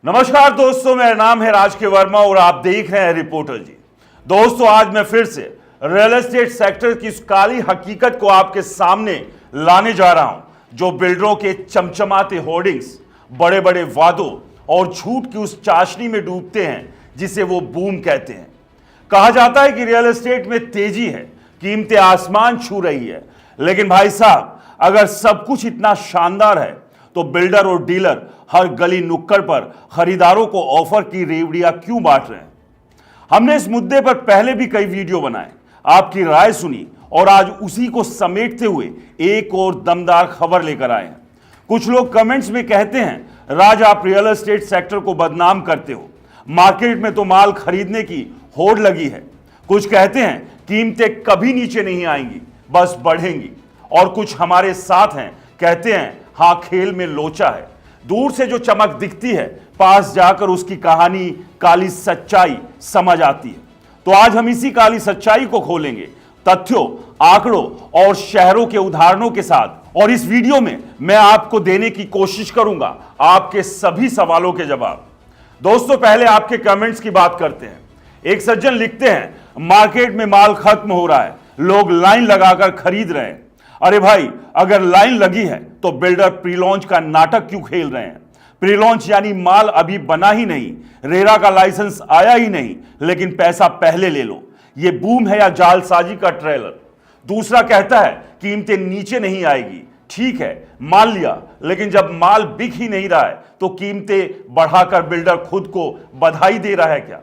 नमस्कार दोस्तों, मेरा नाम है राज के वर्मा और आप देख रहे हैं रिपोर्टर जी। दोस्तों, आज मैं फिर से रियल एस्टेट सेक्टर की उस काली हकीकत को आपके सामने लाने जा रहा हूं जो बिल्डरों के चमचमाते होर्डिंग्स, बड़े बड़े वादों और झूठ की उस चाशनी में डूबते हैं जिसे वो बूम कहते हैं। कहा जाता है कि रियल एस्टेट में तेजी है, कीमतें आसमान छू रही है, लेकिन भाई साहब, अगर सब कुछ इतना शानदार है तो बिल्डर और डीलर हर गली नुक्कड़ पर खरीदारों को ऑफर की रेवड़ियां क्यों बांट रहे हैं? हमने इस मुद्दे पर पहले भी कई वीडियो बनाए, आपकी राय सुनी और आज उसी को समेटते हुए एक और दमदार खबर लेकर आए हैं। कुछ लोग कमेंट्स में कहते हैं, राज आप रियल एस्टेट सेक्टर को बदनाम करते हो, मार्केट में तो माल खरीदने की होड़ लगी है। कुछ कहते हैं कीमतें कभी नीचे नहीं आएंगी, बस बढ़ेंगी। और कुछ हमारे साथ हैं, कहते हैं हाँ, खेल में लोचा है। दूर से जो चमक दिखती है, पास जाकर उसकी कहानी, काली सच्चाई समझ आती है। तो आज हम इसी काली सच्चाई को खोलेंगे, तथ्यों, आंकड़ों और शहरों के उदाहरणों के साथ। और इस वीडियो में मैं आपको देने की कोशिश करूंगा आपके सभी सवालों के जवाब। दोस्तों, पहले आपके कमेंट्स की बात करते हैं। एक सज्जन लिखते हैं, मार्केट में माल खत्म हो रहा है, लोग लाइन लगाकर खरीद रहे हैं। अरे भाई, अगर लाइन लगी है तो बिल्डर प्री लॉन्च का नाटक क्यों खेल रहे हैं? प्री लॉन्च यानी माल अभी बना ही नहीं, रेरा का लाइसेंस आया ही नहीं, लेकिन पैसा पहले ले लो। ये बूम है या जालसाजी का ट्रेलर? दूसरा कहता है कीमतें नीचे नहीं आएगी। ठीक है, मान लिया, लेकिन जब माल बिक ही नहीं रहा है तो कीमतें बढ़ाकर बिल्डर खुद को बधाई दे रहा है क्या?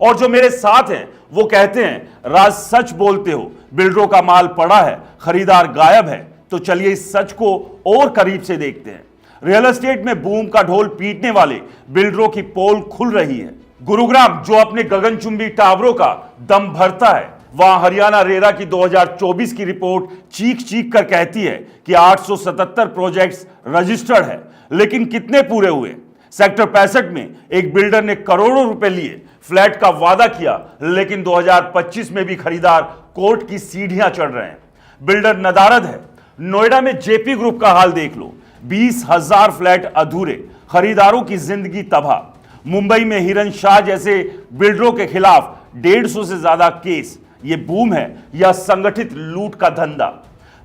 और जो मेरे साथ हैं वो कहते हैं, राज सच बोलते हो, बिल्डरों का माल पड़ा है, खरीदार गायब है। तो चलिए इस सच को और करीब से देखते हैं। रियल एस्टेट में बूम का ढोल पीटने वाले बिल्डरों की पोल खुल रही है। गुरुग्राम, जो अपने गगनचुंबी टावरों का दम भरता है, वहां हरियाणा रेरा की 2024 की रिपोर्ट चीख चीख कर कहती है कि 877 प्रोजेक्ट्स रजिस्टर्ड है, लेकिन कितने पूरे हुए? सेक्टर 65 में एक बिल्डर ने करोड़ों रुपए लिए, फ्लैट का वादा किया, लेकिन 2025 में भी खरीदार कोर्ट की सीढ़ियां चढ़ रहे हैं। बिल्डर नदारद है। नोएडा में जेपी ग्रुप का हाल देख लो, 20,000 फ्लैट अधूरे, खरीदारों की जिंदगी तबाह। मुंबई में हिरन शाह जैसे बिल्डरों के खिलाफ 150 से ज्यादा केस। यह बूम है या संगठित लूट का धंधा?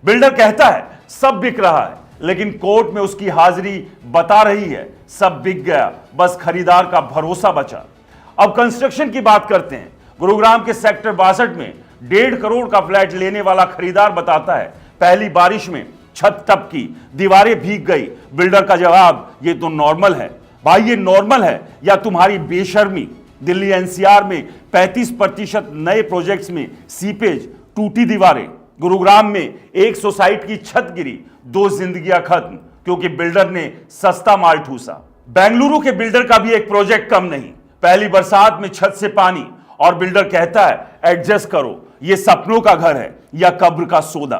बिल्डर कहता है सब बिक रहा है, लेकिन कोर्ट में उसकी हाजिरी बता रही है सब बिक गया, बस खरीदार का भरोसा बचा। अब कंस्ट्रक्शन की बात करते हैं। गुरुग्राम के सेक्टर 62 में 1.5 करोड़ का फ्लैट लेने वाला खरीदार बताता है, पहली बारिश में छत टपकी, दीवारें भीग गई। बिल्डर का जवाब, ये तो नॉर्मल है। भाई, ये नॉर्मल है या तुम्हारी बेशर्मी? दिल्ली एनसीआर में 35% नए प्रोजेक्ट्स में सीपेज, टूटी दीवारें। गुरुग्राम में एक सोसाइटी की छत गिरी, 2 जिंदगियां खत्म क्योंकि बिल्डर ने सस्ता माल ठूसा। बेंगलुरु के बिल्डर का भी एक प्रोजेक्ट कम नहीं, पहली बरसात में छत से पानी और बिल्डर कहता है एडजस्ट करो, ये सपनों का घर है या कब्र का सौदा।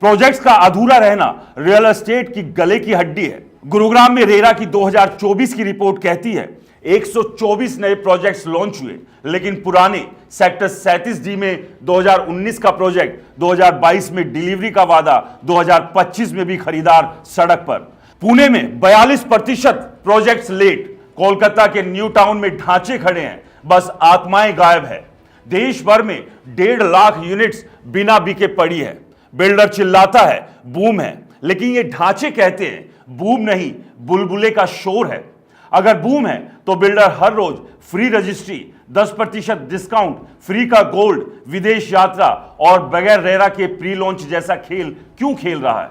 प्रोजेक्ट्स का अधूरा रहना रियल एस्टेट की गले की हड्डी है। गुरुग्राम में रेरा की 2024 की रिपोर्ट कहती है 124 नए प्रोजेक्ट्स लॉन्च हुए, लेकिन पुराने सेक्टर 37D में 2019 का प्रोजेक्ट, 2022 में डिलीवरी का वादा, 2025 में भी खरीदार सड़क पर। पुणे में 42% प्रोजेक्ट्स लेट। कोलकाता के न्यू टाउन में ढांचे खड़े हैं, बस आत्माएं गायब है। देश भर में 1.5 लाख यूनिट्स बिना बिके पड़ी है। बिल्डर चिल्लाता है बूम है, लेकिन ये ढांचे कहते हैं बूम नहीं, बुलबुले का शोर है। अगर बूम है तो बिल्डर हर रोज फ्री रजिस्ट्री, 10% डिस्काउंट, फ्री का गोल्ड, विदेश यात्रा और बगैर रेरा के प्री लॉन्च जैसा खेल क्यों खेल रहा है?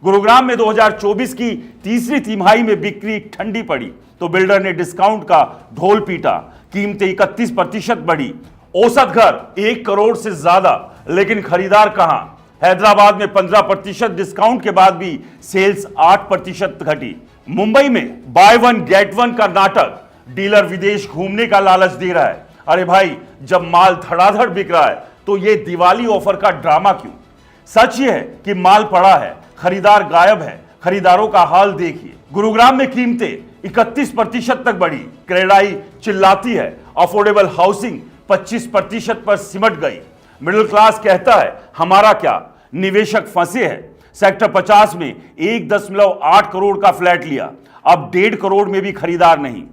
गुरुग्राम में 2024 की तीसरी तिमाही में बिक्री ठंडी पड़ी तो बिल्डर ने डिस्काउंट का ढोल पीटा, कीमतें 31% बढ़ी। औसत घर 1 करोड़ से ज्यादा, लेकिन खरीदार कहां? हैदराबाद में 15% डिस्काउंट के बाद भी सेल्स 8% घटी। मुंबई में बाय वन गेट वन का नाटक, डीलर विदेश घूमने का लालच दे रहा है। अरे भाई, जब माल धड़ाधड़ बिक रहा है तो ये दिवाली ऑफर का ड्रामा क्यों? सच ये है कि माल पड़ा है, खरीदार गायब है। खरीदारों का हाल देखिए। गुरुग्राम में कीमतें 31% तक बढ़ी। क्रेडाई चिल्लाती है अफोर्डेबल हाउसिंग 25% पर सिमट गई। मिडिल क्लास कहता है हमारा क्या, निवेशक फंसे हैं। सेक्टर 50 में 1.8 करोड़ का फ्लैट लिया, अब 1.5 करोड़ में भी खरीदार नहीं।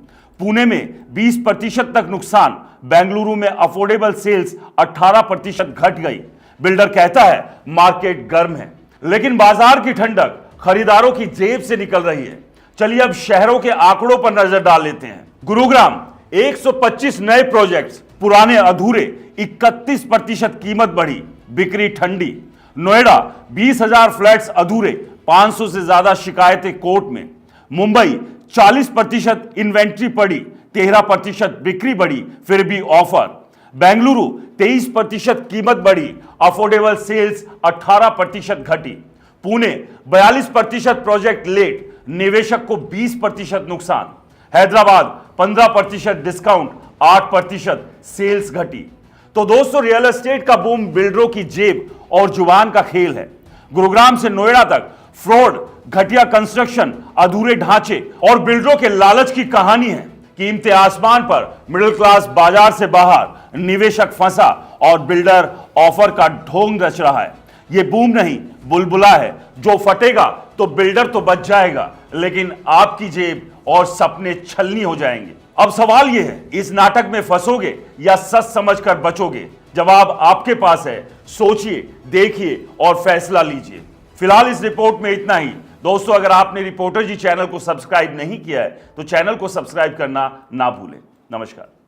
पुणे में 20% तक नुकसान, बेंगलुरु में अफोर्डेबल सेल्स 18% घट गई। बिल्डर कहता है मार्केट गर्म है, लेकिन बाजार की ठंडक खरीदारों की जेब से निकल रही है। चलिए अब शहरों के आंकड़ों पर नजर डाल लेते हैं। गुरुग्राम 125 नए प्रोजेक्ट्स, पुराने अधूरे 31% कीमत बढ़ी, बिक्री ठंडी। नोएडा 20,000 फ्लैट्स अधूरे, 500 से ज्यादा शिकायतें कोर्ट में। मुंबई 40% इन्वेंट्री पड़ी, 13% बिक्री बढ़ी, फिर भी ऑफर। बेंगलुरु 23% कीमत बढ़ी, अफोर्डेबल सेल्स 18% घटी। पुणे 42% प्रोजेक्ट लेट, निवेशक को 20% नुकसान। हैदराबाद 15% डिस्काउंट, 8% सेल्स घटी। तो दोस्तों, रियल एस्टेट का बूम बिल्डरों की जेब और जुबान का खेल है। गुरुग्राम से नोएडा तक फ्रॉड, घटिया कंस्ट्रक्शन, अधूरे ढांचे और बिल्डरों के लालच की कहानी है। कीमतें आसमान पर, मिडिल क्लास बाजार से बाहर, निवेशक फंसा और बिल्डर ऑफर का ढोंग रच रहा है। यह बूम नहीं, बुलबुला है। जो फटेगा तो बिल्डर तो बच जाएगा, लेकिन आपकी जेब और सपने छलनी हो जाएंगे। अब सवाल यह है, इस नाटक में फंसोगे या सच समझकर बचोगे? जवाब आपके पास है। सोचिए, देखिए और फैसला लीजिए। फिलहाल इस रिपोर्ट में इतना ही। दोस्तों, अगर आपने रिपोर्टर जी चैनल को सब्सक्राइब नहीं किया है तो चैनल को सब्सक्राइब करना ना भूलें। नमस्कार।